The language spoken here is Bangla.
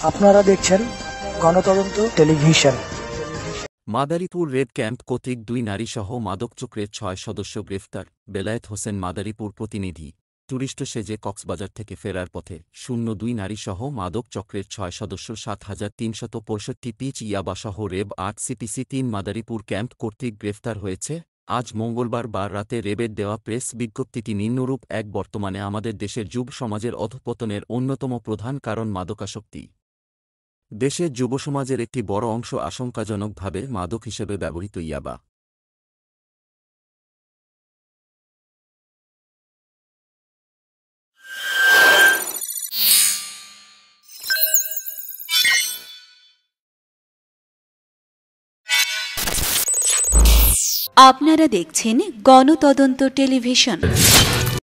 আপনারা দেখছেন গণতদন্ত টেলিভিশন। মাদারীপুর রেড ক্যাম্প কর্তৃক 2 নারীসহ মাদক চক্রের 6 সদস্য গ্রেফতার। বেলায়েত হোসেন, মাদারীপুর প্রতিনিধি। টুরিস্ট সেজে কক্সবাজার থেকে ফেরার পথে 02 নারীসহ মাদক চক্রের 6 সদস্য 7365 পিচ ইয়াবাসহ রেব 8 সিটিসি 3 মাদারীপুর ক্যাম্প কর্তৃক গ্রেফতার হয়েছে। আজ মঙ্গলবার রাতে রেবের দেওয়া প্রেস বিজ্ঞপ্তিটি নিম্নরূপ: 1 বর্তমানে আমাদের দেশের যুব সমাজের অধঃপতনের অন্যতম প্রধান কারণ মাদকাসক্তি। দেশের যুবসমাজের একটি বড় অংশ আশঙ্কাজনকভাবে মাদক হিসেবে ব্যবহৃত ইয়াবা। আপনারা দেখছেন গণতদন্ত টেলিভিশন।